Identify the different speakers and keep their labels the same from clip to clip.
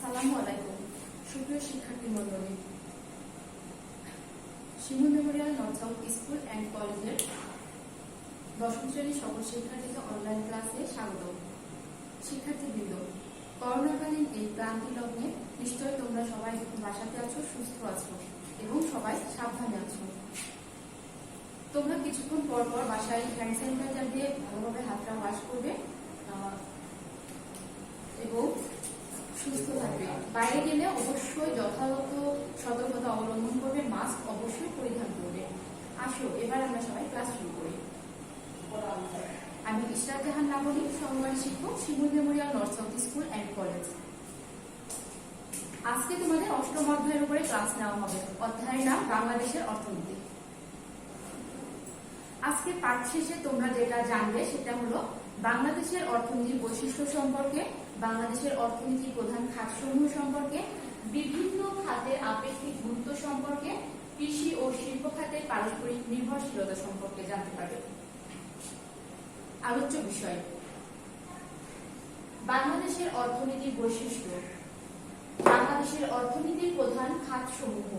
Speaker 1: আসসালামু আলাইকুম সুপ্রিয় শিক্ষার্থী মণ্ডলী, Shimul memorial north south school and কলেজের দশম শ্রেণীর সকল শিক্ষার্থীকে অনলাইন ক্লাসে স্বাগত। শিক্ষার্থীবৃন্দ, করোনাকালীন এই ক্লান্তি লগ্নে নিশ্চয়ই তোমরা সবাই বাসাতে আছো, সুস্থ আছো এবং সবাই সাবধানে আছো। তোমরা কিছুক্ষণ পর পর বাসায় হ্যান্ড স্যানিটাইজার দিয়ে ভালোভাবে হাতটা ওয়াশ করবে এবং সুস্থ থাকবে। বাইরে গেলে অবশ্যই যথাযথ সতর্কতা অবলম্বন করবে, মাস্ক অবশ্যই পরিধান করবে। আসো এবার আমরা সবাই ক্লাস শুরু করি। আমি ইশরাত জাহান লাবণী, সহকারী শিক্ষক, Shimul memorial north south school and college. আজকে তোমাদের অষ্টম অধ্যায়ের উপরে ক্লাস নেওয়া হবে। অধ্যায়ের নাম বাংলাদেশের অর্থনীতি। আজকে পাঠ শেষে তোমরা যেটা জানবে সেটা হলো বাংলাদেশের অর্থনীতির বৈশিষ্ট্য সম্পর্কে, বাংলাদেশের অর্থনীতির প্রধান খাতসমূহ সম্পর্কে, বিভিন্ন খাতের আপেক্ষিক গুরুত্ব সম্পর্কে, কৃষি ও শিল্প খাতের পারস্পরিক নির্ভরশীলতা সম্পর্কে জানতে পারবে। আলোচ্য বিষয়: বাংলাদেশের অর্থনীতির বৈশিষ্ট্য, বাংলাদেশের অর্থনীতির প্রধান খাতসমূহ,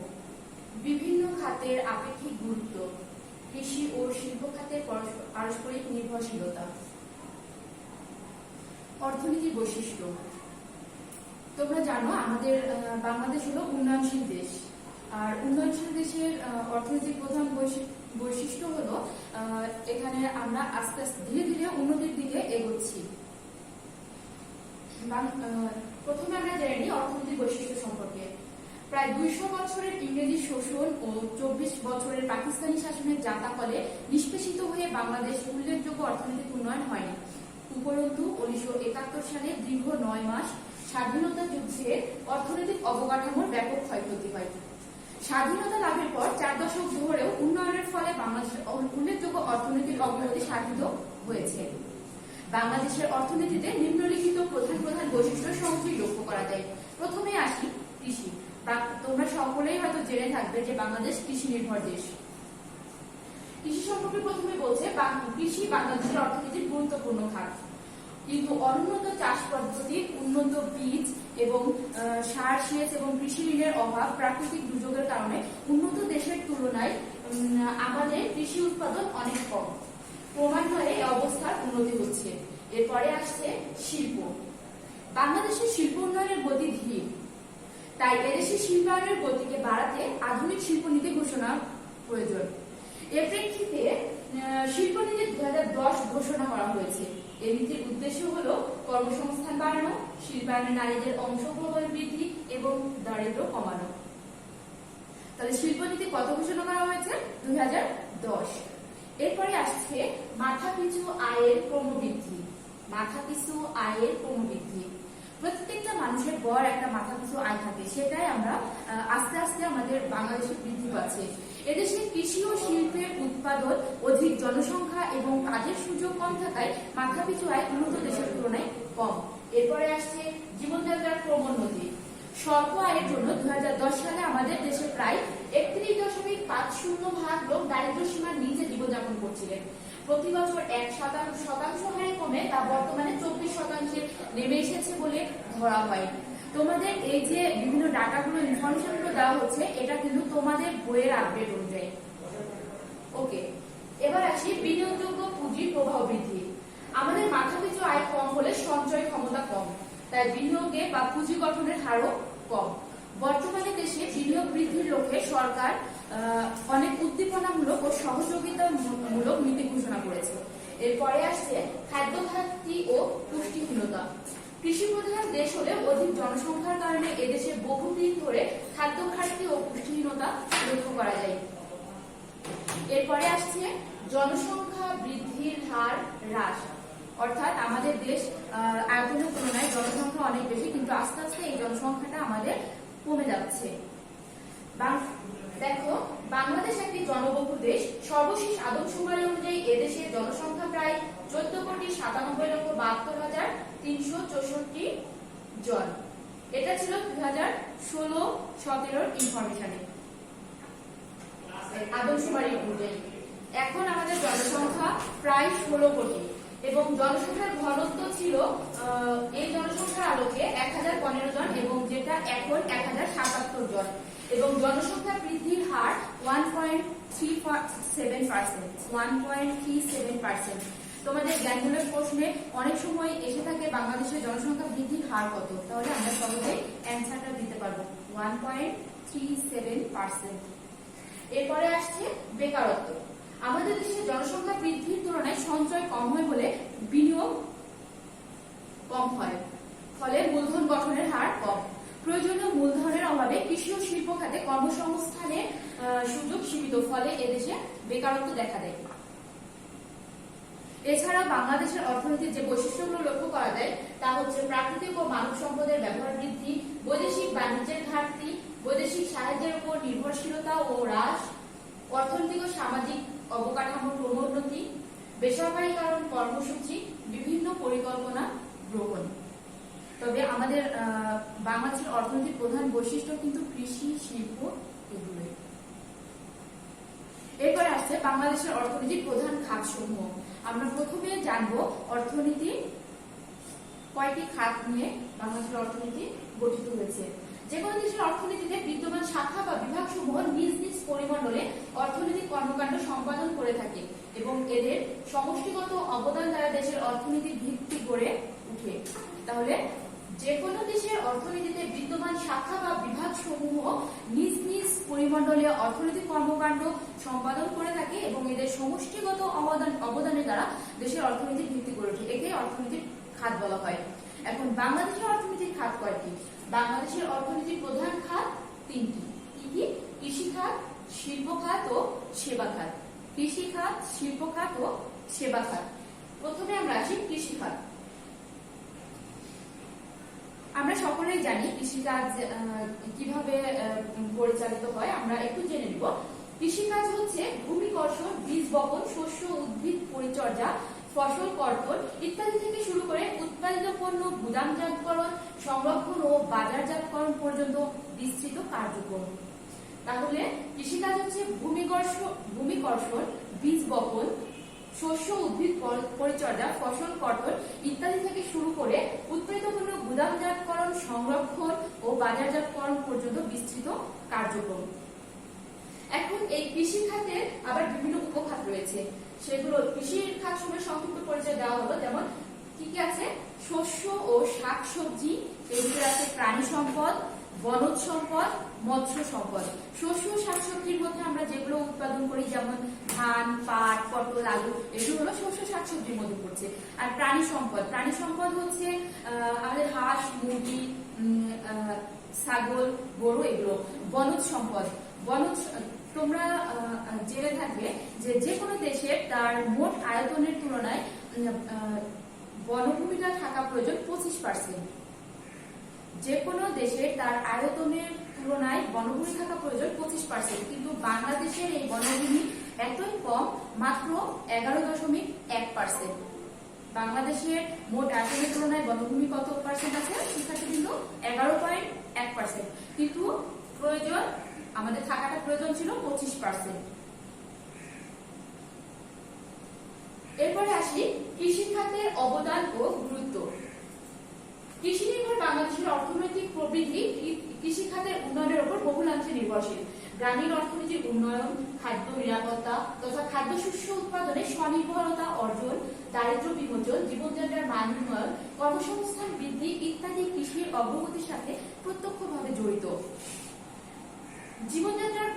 Speaker 1: বিভিন্ন খাতের আপেক্ষিক গুরুত্ব, কৃষি ও শিল্প খাতের পারস্পরিক নির্ভরশীলতা। অর্থনীতির বৈশিষ্ট্য। তোমরা জানো আমাদের বাংলাদেশ হলো উন্নয়নশীল দেশ, আর উন্নয়নশীল দেশের অর্থনৈতিক প্রধান বৈশিষ্ট্য হলো এখানে আমরা আস্তে আস্তে ধীরে ধীরে উন্নতির দিকে এগোচ্ছি। প্রথমে আমরা জেনে নিই অর্থনৈতিক বৈশিষ্ট্য সম্পর্কে। প্রায় 200 বছরের ইংরেজি শোষণ ও 24 বছরের পাকিস্তানি শাসনের জাঁতাকলে নিষ্পেষিত হয়ে বাংলাদেশ উল্লেখযোগ্য অর্থনৈতিক উন্নয়ন হয়নি। উপরন্তু 1971 সালে দীর্ঘ 9 মাস স্বাধীনতা যুদ্ধে অর্থনৈতিক অবকাঠামোর ব্যাপক ক্ষয়ক্ষতি হয়। স্বাধীনতা লাভের পর 4 দশক ধরেও উন্নয়নের ফলে বাংলাদেশের উল্লেখযোগ্য অর্থনৈতিক অগ্রগতি সাধিত হয়েছে। বাংলাদেশের অর্থনীতিতে নিম্নলিখিত প্রধান প্রধান বৈশিষ্ট্য সমূহই লক্ষ্য করা যায়। প্রথমে আসি কৃষি। তোমরা সকলেই হয়তো জেনে থাকবে যে বাংলাদেশ কৃষি নির্ভর দেশ। কৃষি সম্পর্কে প্রথমে বলছে কৃষি বাংলাদেশের অর্থনীতির গুরুত্বপূর্ণ খাত, কিন্তু অনুন্নত চাষ পদ্ধতি, উন্নত বীজ এবং সার, সেচ এবং কৃষি ঋণের অভাব, প্রাকৃতিক দুর্যোগের কারণে উন্নত দেশের তুলনায় আমাদের কৃষি উৎপাদন অনেক কম। ক্রমান্বয়ে এই অবস্থার উন্নতি হচ্ছে। এরপরে আসছে শিল্প। বাংলাদেশের শিল্প উন্নয়নের গতি ধীর, তাই এদেশের শিল্পায়নের গতিকে বাড়াতে আধুনিক শিল্পনীতি ঘোষণা প্রয়োজন। এর প্রেক্ষিতে শিল্পনীতি 2010 ঘোষণা করা হয়েছে। এই নীতির উদ্দেশ্য হলো কর্মসংস্থান বাড়ানো, শিল্পায়নে নারীদের অংশগ্রহণ বৃদ্ধি এবং দারিদ্র্য কমানো। তাহলে শিল্পনীতি কত ঘোষণা করা হয়েছে? 2010। এরপরে আসছে মাথাপিছু আয়ের ক্রমবৃদ্ধি। মাথাপিছু আয়ের ক্রমবৃদ্ধি। প্রত্যেকটা মানুষের গড় একটা মাথাপিছু আয় থাকে, সেটাই আমরা আস্তে আস্তে আমাদের বাংলাদেশে বৃদ্ধি পাচ্ছে। এদেশে কৃষি ও শিল্পের উৎপাদন অধিক, জনসংখ্যা এবং কাজের সুযোগ কম থাকায় মাথাপিছু আয় উন্নত দেশের তুলনায় কম। এরপরে আসছে জীবনযাত্রার ক্রমোন্নতি। স্বল্প আয়ের জন্য 2010 সালে আমাদের দেশে প্রায় 31.50% লোক দারিদ্র সীমার নিচে জীবনযাপন করছিলেন। প্রতি বছর 1% হারে কমে তা বর্তমানে 24% নেমে এসেছে বলে ধরা হয়। তোমাদের এই যে বিভিন্ন ডাটাগুলো, ইনফরমেশনগুলো দেওয়া হচ্ছে, এটা কিন্তু তোমাদের বইয়ের আপডেট অনুযায়ী। ওকে, এবার আসি বিনিয়োগযোগ্য পুঁজির প্রবাহ বৃদ্ধি। আমাদের মাথাপিছু আয় কম হলে সঞ্চয় ক্ষমতা কম, তাই বিনিয়োগে বা পুঁজি গঠনের হারও কম। বর্তমানে দেশে বিনিয়োগ বৃদ্ধির লক্ষ্যে সরকার অনেক উদ্দীপনামূলক ও সহযোগিতামূলক নীতি ঘোষণা করেছে। এরপরে আসছে খাদ্য ঘাটতি ও পুষ্টিহীনতা। কৃষি প্রধান দেশ হলে অধিক জনসংখ্যার কারণে এদেশে বহুদিন ধরে খাদ্য ঘাটতি ও পুষ্টিহীনতা লক্ষ্য করা যায়। এরপরে আসছে জনসংখ্যা বৃদ্ধির হার হ্রাস, অর্থাৎ আমাদের দেশ আয়তনের তুলনায় জনসংখ্যা অনেক বেশি, কিন্তু আস্তে আস্তে এই জনসংখ্যাটা আমাদের কমে যাচ্ছে। দেখো, বাংলাদেশ একটি জনবহুল দেশ। সর্বশেষ আদমশুমারি অনুযায়ী এদেশের জনসংখ্যা প্রায় 14,97,72,364 জন। এটা ছিল 2016-17 ইনফরমেশনে, আদমশুমারি অনুযায়ী। এখন আমাদের জনসংখ্যা প্রায় 16 কোটি এবং জনসংখ্যার ঘনত্ব ছিল এই জনসংখ্যার আলোকে 1015 জন, এবং যে যেটা এখন 1077 জন, এবং জনসংখ্যা বৃদ্ধির হার 1.37%। তোমাদের জ্ঞানমূলক প্রশ্নে অনেক সময় এসে থাকে বাংলাদেশের জনসংখ্যা বৃদ্ধির হার কত, তাহলে আমরা সহজে অ্যান্সারটা দিতে পারবো 1.37%। এরপরে আসছে বেকারত্ব। আমাদের দেশে জনসংখ্যা বৃদ্ধির তুলনায় সঞ্চয় কম হয় বলে বিনিয়োগ কম হয়, ফলে মূলধন গঠনের হার কম। প্রয়োজনীয় মূলধনের অভাবে কৃষি ও শিল্প খাতে কর্মসংস্থানের সুযোগ সীমিত, ফলে এদেশে বেকারত্ব দেখা দেয়। এছাড়া বাংলাদেশের অর্থনীতির যে বৈশিষ্ট্যগুলো লক্ষ্য করা যায় তা হচ্ছে প্রাকৃতিক ও মানব সম্পদের ব্যবহার বৃদ্ধি, বৈদেশিক বাণিজ্যের ঘাটতি, বৈদেশিক সাহায্যের উপর নির্ভরশীলতা ও হ্রাস, অর্থনৈতিক ও সামাজিক অবকাঠামোর ক্রমোন্নতি, বেসরকারীকরণ কর্মসূচি, বিভিন্ন পরিকল্পনা গ্রহণ। তবে আমাদের বাংলাদেশের অর্থনীতির প্রধান বৈশিষ্ট্য কিন্তু কৃষি, শিল্প এগুলোই। এরপরে আসছে বাংলাদেশের অর্থনীতির প্রধান খাতসমূহ। আমরা প্রথমে জানবো অর্থনীতি কয়টি খাত নিয়ে বাংলাদেশের অর্থনীতি গঠিত হয়েছে। যে কোনো দেশের অর্থনীতিতে বিদ্যমান শাখা বা বিভাগ সমূহ নিজ নিজ পরিমণ্ডলে অর্থনৈতিক কর্মকাণ্ড সম্পাদন করে থাকে এবং এদের সমষ্টিগত অবদান দ্বারা দেশের অর্থনীতির ভিত্তি গড়ে উঠে। তাহলে যে কোনো দেশের অর্থনীতিতে বিদ্যমান শাখা বা বিভাগ সমূহ নিজ নিজ পরিমণ্ডলে অর্থনৈতিক কর্মকাণ্ড সম্পাদন করে থাকে এবং এদের সমষ্টিগত অবদানের দ্বারা দেশের অর্থনীতির ভিত্তি গড়ে ওঠে। একে অর্থনীতির খাত বলা হয়। এখন বাংলাদেশের অর্থনীতির খাত কয়টি? বাংলাদেশের অর্থনীতির প্রধান খাত তিনটি। কি কি? কৃষি খাত, শিল্প খাত ও সেবা খাত। কৃষি খাত, শিল্প খাত ও সেবা খাত। প্রথমে আমরা আসি কৃষি খাত। আমরা সকলেই জানি কৃষিকাজ কিভাবে পরিচালিত হয়, আমরা একটু জেনে নিব। কৃষিকাজ হচ্ছে ভূমি কর্ষণ, বীজ বপন, শস্য উদ্ভিদ পরিচর্যা, ফসল কর্তন ইত্যাদি থেকে শুরু করে উৎপাদিত পণ্য গুদামজাতকরণ, সংরক্ষণ ও বাজারজাতকরণ পর্যন্ত বিস্তৃত কার্যক্রম। তাহলে কৃষিকাজ হচ্ছে ভূমি কর্ষণ, বীজ বপন, শস্য উদ্ভিদ পরিচর্যা, ফসল কর্তন ইত্যাদি থেকে শুরু করে উৎপাদিত পণ্য গুদামজাতকরণ, সংরক্ষণ ও বাজারজাতকরণ পর্যন্ত বিস্তৃত কার্যক্রম। এখন এই কৃষি খাতের আবার বিভিন্ন উপখাত রয়েছে, সেগুলো কৃষির খাত সমূহের সংক্ষিপ্ত পরিচয় দেওয়া হলো। যেমন কি কি আছে? শস্য ও শাকসবজি, এগুলো আছে প্রাণী সম্পদ, বনজ সম্পদ, মৎস্য সম্পদ। শস্য ও শাকসবজির মধ্যে আমরা যেগুলো উৎপাদন করি যেমন ধান, পাট, পটল, আলু, এগুলো হলো শস্য শাকসবজির মধ্যে পড়ছে। আর প্রাণী সম্পদ হচ্ছে আমাদের হাঁস, মুরগি, ছাগল, গরু, এগুলো। বনজ সম্পদ, তোমরা জেনে থাকবে যে কোনো দেশের তার মোট আয়তনের তুলনায় বনভূমিটা থাকা প্রয়োজন 25%। যে কোনো দেশের তার আয়তনের তুলনায় বনভূমি থাকা প্রয়োজন 25%, কিন্তু বাংলাদেশের এই বনভূমি এতই কম, মাত্র 11.1%। বাংলাদেশের মোট আয়তনের তুলনায় বনভূমি কত পার্সেন্ট আছে? শিক্ষার্থী কিন্তু 11.1%, কিন্তু প্রয়োজন আমাদের থাকাটা প্রয়োজন ছিল 25%। এরপরে আসি কৃষি খাতের অবদান ও গুরুত্ব। কৃষি নির্ভর বাংলাদেশের অর্থনৈতিক প্রবৃদ্ধি কৃষি খাতের উন্নয়নের উপর বহুলাংশে নির্ভরশীল। গ্রামীণ অর্থনীতির উন্নয়ন, খাদ্য নিরাপত্তা তথা খাদ্যশস্য উৎপাদনে স্বনির্ভরতা অর্জন, দারিদ্র্য বিমোচন, জীবনযাত্রার মান উন্নয়ন, কর্মসংস্থান বৃদ্ধি ইত্যাদি কৃষির অগ্রগতির সাথে প্রত্যক্ষভাবে জড়িত। জীবনযাত্রার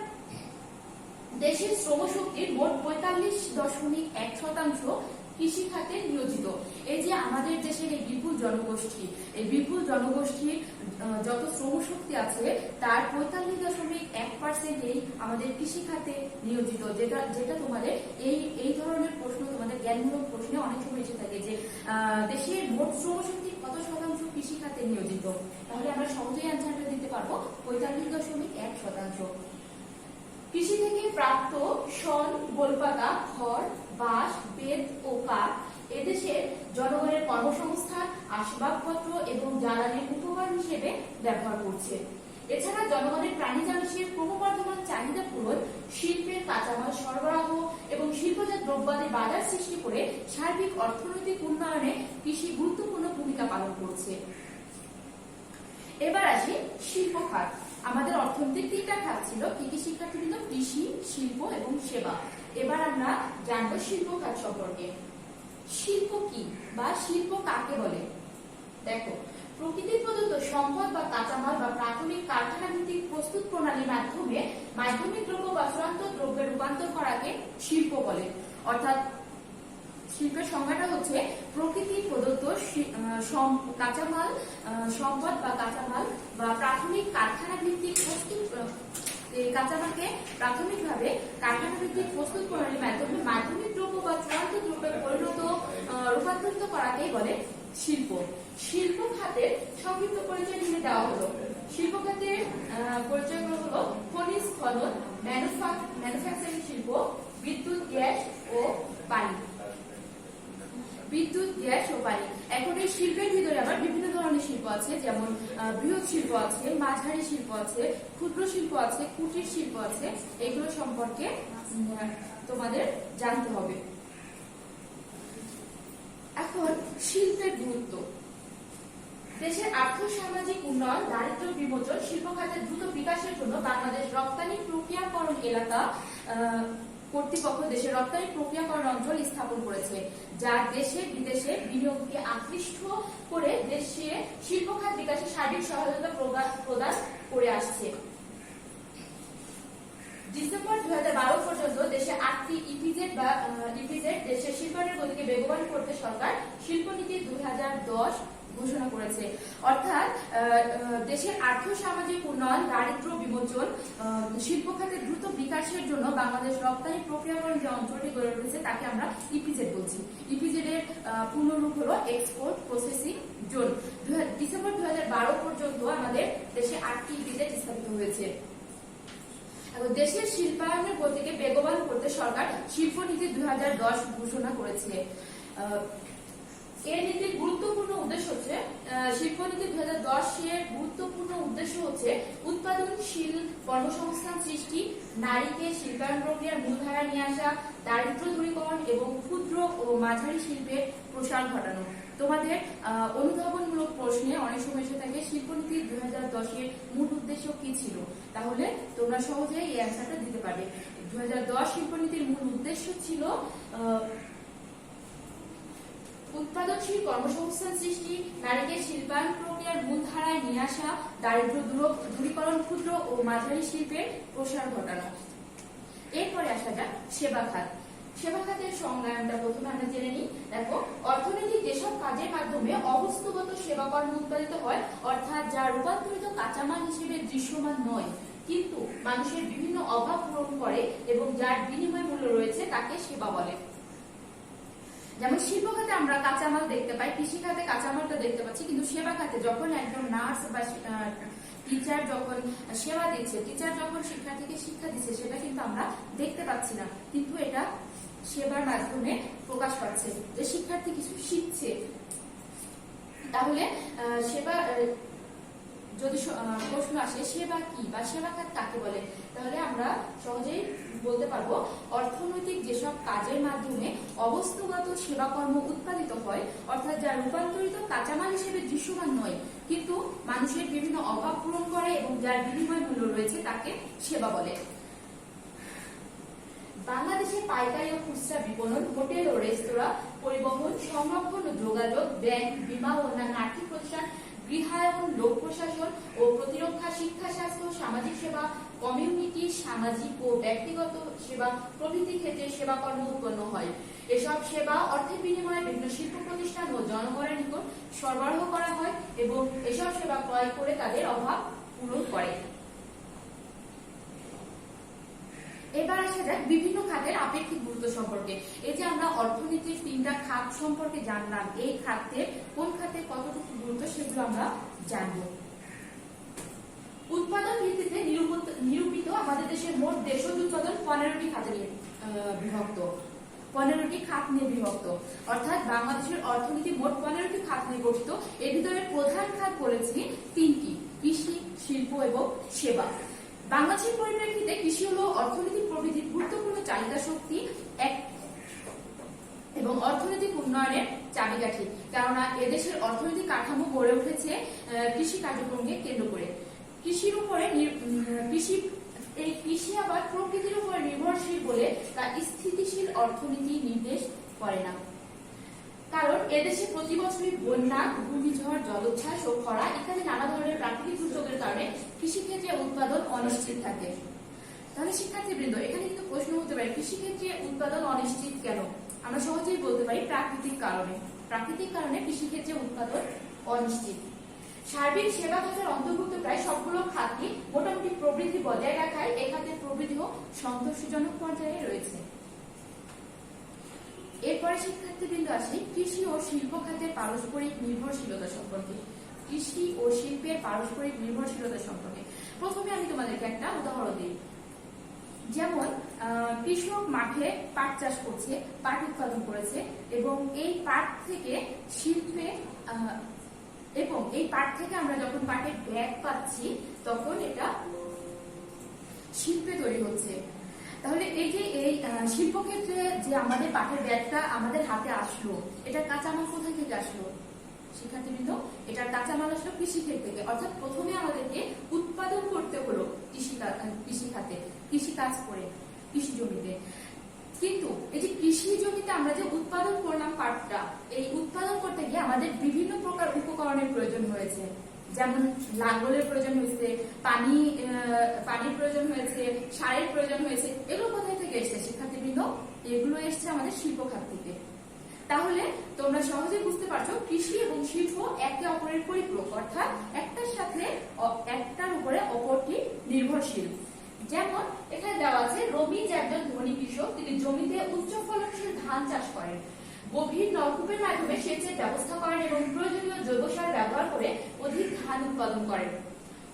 Speaker 1: দেশের শ্রমশক্তির মোট 45.1% কৃষি খাতে নিয়োজিত। এই যে আমাদের দেশের এই বিপুল জনগোষ্ঠীর যত শ্রমশক্তি আছে তার 45.1% আমাদের কৃষি খাতে নিয়োজিত। যেটা তোমাদের এই ধরনের প্রশ্ন, তোমাদের জ্ঞানমূলক প্রশ্নে অনেক সময় এসে থাকে যে দেশের মোট শ্রমশক্তির কত শতাংশ কৃষি খাতে নিয়োজিত। তাহলে আমরা সহজেই অ্যান্সারটা দিতে পারবো 45.1%। কৃষি থেকে প্রাপ্ত শন, গোলপাতা, খড়, বাঁশ, বেত ও কাঠ এদেশের জনগণের কর্মসংস্থান, আসবাবপত্র এবং জ্বালানির উপকরণ হিসেবে ব্যবহার করছে। এছাড়া জনগণের প্রাণীজানুষের ক্রমবর্ধমান চাহিদা পূরণ, শিল্পের কাঁচামাল সরবরাহ এবং শিল্পজাত দ্রব্যাদির বাজার সৃষ্টি করে সার্বিক অর্থনৈতিক উন্নয়নে কৃষি গুরুত্বপূর্ণ ভূমিকা পালন করছে। এবার আসি শিল্প খাত। আমাদের অর্থনীতির তিনটা খাত ছিল, কি কি শিক্ষার্থীবৃন্দ? কৃষি, শিল্প এবং সেবা। এবার আমরা জানবো শিল্প খাত সম্পর্কে। শিল্প কি বা শিল্প কাকে বলে? দেখো, প্রকৃতির প্রদত্ত সম্পদ বা কাঁচামাল বা প্রাথমিক কারখানা ভিত্তিক প্রস্তুত প্রণালীর মাধ্যমে মাধ্যমিক দ্রব্য বা চূড়ান্ত দ্রব্যে রূপান্তর করাকে শিল্প বলে। অর্থাৎ শিল্পের সংজ্ঞাটা হচ্ছে প্রকৃতি প্রদত্ত কাঁচামাল, সম্পদ বা কাঁচামাল বা প্রাথমিক কারখানা ভিত্তিক প্রস্তুত কাঁচামালকে প্রাথমিকভাবে কারখানা ভিত্তিক প্রস্তুত প্রণালীর মাধ্যমে মাধ্যমিক দ্রব্য বা চূড়ান্ত দ্রব্যে রূপান্তরিত করাকেই বলে শিল্প। শিল্প খাতের সংক্ষিপ্ত পরিচয় নিয়ে দেওয়া হলো। শিল্প খাতের পরিচয়গুলো হলো খনিজ খনন, ম্যানুফ্যাকচারিং শিল্প, বিদ্যুৎ, গ্যাস ও পানি। বিদ্যুৎ, গ্যাস ও পানি। এখন এই শিল্পের ভিতরে আবার বিভিন্ন ধরনের শিল্প আছে, যেমন বৃহৎ শিল্প আছে, মাঝারি শিল্প আছে, ক্ষুদ্র শিল্প আছে, কুটির শিল্প আছে। এগুলো সম্পর্কে তোমাদের জানতে হবে। এখন শিল্পের গুরুত্ব। দেশের আর্থ-সামাজিক উন্নয়ন, দারিদ্র্য বিমোচন, শিল্প খাতের দ্রুত বিকাশের জন্য বাংলাদেশ রপ্তানি প্রক্রিয়াকরণ এলাকা কর্তৃপক্ষ দেশের রপ্তানি প্রক্রিয়াকরণ অঞ্চল স্থাপন করেছে, যা দেশে বিদেশে বিনিয়োগকে আকৃষ্ট করে দেশে শিল্প খাত বিকাশে সার্বিক সহায়তা প্রদান করে আসছে। ডিসেম্বর 2012 পর্যন্ত দেশে 8টি ইপিজেড দেশের শিল্পায়নের গতিকে বেগবান করতে সরকার শিল্পনীতি 2010 ঘোষণা করেছে। অর্থাৎ দেশের আর্থ-সামাজিক উন্নয়ন, দারিদ্র্য বিমোচন, শিল্প খাতের দ্রুত বিকাশের জন্য বাংলাদেশ রপ্তানি প্রক্রিয়াকরণ যে অঞ্চলটি গড়ে উঠেছে তাকে আমরা ইপিজেড বলছি। ইপিজেড এর পূর্ণরূপ হলো এক্সপোর্ট প্রসেসিং জোন। ডিসেম্বর 2012 পর্যন্ত আমাদের দেশে 8টি ইপিজেড স্থাপিত হয়েছে। দেশের শিল্পায়নের গতিকে বেগবান করতে সরকার শিল্পনীতি 2010 ঘোষণা করেছে। এই নীতির গুরুত্বপূর্ণ উদ্দেশ্য হচ্ছে, শিল্পনীতি 2010 এর গুরুত্বপূর্ণ উদ্দেশ্য হচ্ছে উৎপাদনশীল কর্মসংস্থান সৃষ্টি, নারীকে শিল্পায়ন প্রক্রিয়ার মূলধারায় নিয়ে আসা, দারিদ্র্য দূরীকরণ এবং ক্ষুদ্র ও মাঝারি শিল্পের প্রসার ঘটানো। তোমাদের অনুধাবনমূলক প্রশ্নে অনেক সময় এসে থাকে শিল্পনীতি 2010 এর মূল উদ্দেশ্য কি ছিল, তাহলে তোমরা সহজেই এই অ্যান্সারটা দিতে পারবে। 2010 শিল্পনীতির মূল উদ্দেশ্য ছিল উৎপাদনশীল কর্মসংস্থান সৃষ্টি, নারীকে শিল্পায়ন প্রক্রিয়ার মূলধারায় নিয়ে আসা, দারিদ্র্য দূরীকরণ, ক্ষুদ্র ও মাঝারি শিল্পের প্রসার ঘটানো। এরপরে আসা যাক সেবা খাত। সেবা খাতের সংজ্ঞাটা প্রথমে আমরা জেনে নিই। দেখো, অর্থনৈতিক যেসব কাজের মাধ্যমে অবস্থাগত সেবা কর্ম উৎপাদিত হয়, অর্থাৎ যা রূপান্তরিত কাঁচামাল হিসেবে দৃশ্যমান নয় কিন্তু মানুষের বিভিন্ন অভাব পূরণ করে এবং যার বিনিময় মূল্য রয়েছে, তাকে সেবা বলে। যেমন শিল্প খাতে আমরা কাঁচামাল দেখতে পাই, কৃষি খাতে কাঁচামালটা দেখতে পাচ্ছি, কিন্তু সেবা খাতে যখন একজন নার্স বা টিচার যখন সেবা দিচ্ছে, টিচার যখন শিক্ষার্থীকে শিক্ষা দিচ্ছে, সেটা কিন্তু আমরা দেখতে পাচ্ছি না, কিন্তু এটা সেবার মাধ্যমে প্রকাশ পাচ্ছে যে শিক্ষার্থী কিছু শিখছে। তাহলে সেবা যদি প্রশ্ন আসে সেবা কি বা সেবা খাত কাকে বলে, তাহলে আমরা সহজেই বলতে পারবো অর্থনৈতিক যেসব কাজের মাধ্যমে অবস্থাগত সেবা কর্ম উৎপাদিত হয়, অর্থাৎ যা রূপান্তরিত কাঁচামাল হিসেবে দৃশ্যমান নয় কিন্তু মানুষের বিভিন্ন অভাব পূরণ করে এবং যার বিনিময় মূল্য রয়েছে, তাকে সেবা বলে। বাংলাদেশে পাইকারি ও খুচরা বিপণন, হোটেল ও রেস্তোরাঁ, পরিবহন, সংরক্ষণ ও যোগাযোগ, ব্যাংক, বীমা ও অন্যান্য আর্থিক প্রতিষ্ঠান, গৃহায়ন, লোক প্রশাসন ও প্রতিরক্ষা, শিক্ষা, স্বাস্থ্য, সামাজিক সেবা, কমিউনিটি, সামাজিক ও ব্যক্তিগত সেবা প্রভৃতি ক্ষেত্রে সেবা কর্ম উৎপন্ন হয়। এসব সেবা অর্থের বিনিময়ে বিভিন্ন শিল্প প্রতিষ্ঠান ও জনগণের নিকট সরবরাহ করা হয় এবং এসব সেবা ক্রয় করে তাদের অভাব পূরণ করে। এবার আসা যাক বিভিন্ন খাতের আপেক্ষিক গুরুত্ব সম্পর্কে। এই যে আমরা অর্থনীতির তিনটা খাত সম্পর্কে জানলাম, এই খাতে কোন খাতে কতটুকু গুরুত্ব সেগুলো আমরা জানবো। উৎপাদন ভিত্তিতে নিরূপিত আমাদের দেশের মোট দেশজ উৎপাদন 15টি খাতে নিয়ে বিভক্ত। 15টি খাত নিয়ে বিভক্ত, অর্থাৎ বাংলাদেশের অর্থনীতি মোট 15টি খাত নিয়ে গঠিত। এর ভিতরে প্রধান খাত বলেছি 3টি, কৃষি, শিল্প এবং সেবা। বাংলাদেশের পরিপ্রেক্ষিতে কৃষি হলো অর্থনৈতিক প্রবৃদ্ধির গুরুত্বপূর্ণ চালিকা শক্তি। এবং অর্থনৈতিক উন্নয়নের চাবিকাঠি, কেননা এদেশের অর্থনৈতিক কাঠামো গড়ে উঠেছে কৃষি কার্যক্রমকে কেন্দ্র করে। কৃষির উপরে কৃষি আবার প্রকৃতির উপর নির্ভরশীল বলে তা স্থিতিশীল অর্থনীতি নির্দেশ করে না, কারণ এদেশে প্রতি বছরই বন্যা, ঘূর্ণিঝড়, জলোচ্ছ্বাস ও খরা ইত্যাদি নানা ধরনের প্রাকৃতিক দুর্যোগের কারণে কৃষিক্ষেত্রে উৎপাদন অনিশ্চিত থাকে। তাহলে শিক্ষার্থীবৃন্দ, এখানে কিন্তু প্রশ্ন হতে পারে কৃষিক্ষেত্রে উৎপাদন অনিশ্চিত কেন? আমরা সহজেই বলতে পারি প্রাকৃতিক কারণে। প্রাকৃতিক কারণে কৃষিক্ষেত্রে উৎপাদন অনিশ্চিত। সার্বিক সেবা খাতের অন্তর্ভুক্ত প্রায় সবগুলো খাতই মোটামুটি প্রবৃদ্ধি বজায় রাখায় এ খাতের প্রবৃদ্ধিও সন্তোষজনক পর্যায়ে রয়েছে। এরপরে শিক্ষার্থীবৃন্দ আসি কৃষি ও শিল্প খাতের পারস্পরিক নির্ভরশীলতা সম্পর্কে। কৃষি ও শিল্পের পারস্পরিক নির্ভরশীলতা সম্পর্কে প্রথমে আমি তোমাদেরকে একটা উদাহরণ দিই। যেমন কৃষক মাঠে পাট চাষ করছে, পাট উৎপাদন করেছে এবং এই পাট থেকে আমরা যখন পাটের ব্যাগ পাচ্ছি তখন এটা শিল্পে তৈরি হচ্ছে। তাহলে এই যে এই শিল্পক্ষেত্রে যে আমাদের পাটের ব্যাগটা আমাদের হাতে আসলো, এটার কাঁচামাল কোথা থেকে আসলো শিক্ষার্থীবৃন্দ? এটার কাঁচামাল আসলো কৃষিক্ষেত্র থেকে। অর্থাৎ প্রথমে আমাদেরকে উৎপাদন করতে হলো কৃষিকাজ করে কৃষি জমিতে। কিন্তু এই যে কৃষি জমিতে আমরা যে উৎপাদন করলাম পাটটা, এই উৎপাদন করতে গিয়ে আমাদের বিভিন্ন প্রকার উপকরণের প্রয়োজন হয়েছে। যেমন লাঙ্গলের প্রয়োজন হয়েছে, পানির প্রয়োজন হয়েছে, সারের প্রয়োজন হয়েছে। এগুলো কোথায় থেকে এসছে শিক্ষার্থীবৃন্দ? এগুলো এসছে আমাদের শিল্প খাত থেকে। তাহলে তোমরা সহজে বুঝতে পারছো কৃষি এবং শিল্প একে অপরের পরিপূরক, অর্থাৎ একটার উপরে অপরটি নির্ভরশীল। যেমন এখানে দেওয়া আছে রবিজ একজন ধনী কৃষক, তিনি জমিতে উচ্চ ফলনশীল ধান চাষ করেন, গভীর নলকূপের মাধ্যমে সেচের ব্যবস্থা করেন এবং প্রয়োজনীয় জৈব সার ব্যবহার করে অধিক ধান উৎপাদন করেন।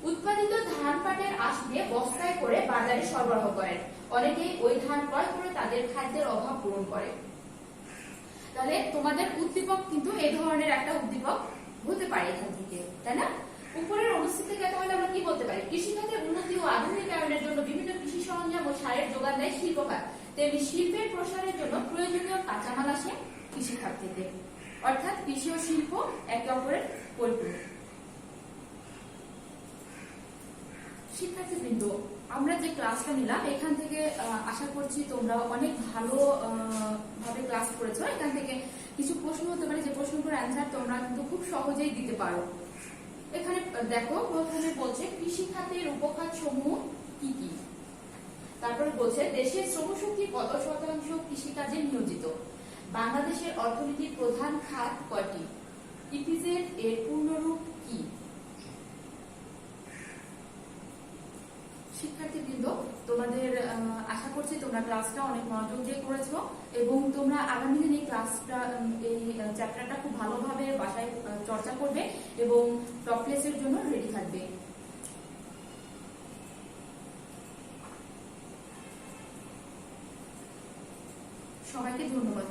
Speaker 1: উৎপাদিত ধান পাটের আঁশ দিয়ে বস্তায় করে বাজারে সরবরাহ করেন। অনেকেই ওই ধান ক্রয় করে তাদের খাদ্যের অভাব পূরণ করে। তাহলে তোমাদের উদ্দীপক কিন্তু এই ধরনের একটা উদ্দীপক হতে পারে এখান থেকে, তাই না? উপরের অনুচ্ছেদ থেকে তাহলে আমরা কি বলতে পারি? কৃষিখাতের উন্নতি ও আধুনিকায়নের জন্য বিভিন্ন কৃষি সরঞ্জাম ও সারের যোগান দেয় শিল্প খাত, তেমনি শিল্পের প্রসারের জন্য প্রয়োজনীয় কাঁচামাল আসে কৃষিখাত থেকে। অর্থাৎ কৃষি ও শিল্প একে অপরের পরিপূরক। শিক্ষার্থীবৃন্দ, আমরা যে ক্লাসটা নিলাম এখান থেকে আশা করছি তোমরা অনেক ভালো ভাবে ক্লাস করেছো। এখান থেকে কিছু প্রশ্ন হতে পারে, যে প্রশ্নগুলোর অ্যান্সার তোমরা কিন্তু খুব সহজেই দিতে পারো। এখানে দেখো, প্রথমে বলছে কৃষি খাতের উপখাত সমূহ কি কি। তারপরে বলছে দেশের শ্রমশক্তি কত শতাংশ কৃষিকাজে নিয়োজিত। বাংলাদেশের অর্থনীতির প্রধান খাত কয়টি। ইপিজেড এর পূর্ণরূপ কি। শিক্ষার্থীবৃন্দ, তোমাদের আশা করছি তোমরা ক্লাসটা অনেক মনোযোগ দিয়ে করেছো এবং তোমরা আগামী দিন এই ক্লাসটা, এই চ্যাপ্টারটা খুব ভালোভাবে বাসায় চর্চা করবে এবং টপ ক্লাসের জন্য রেডি থাকবে। সবাইকে ধন্যবাদ।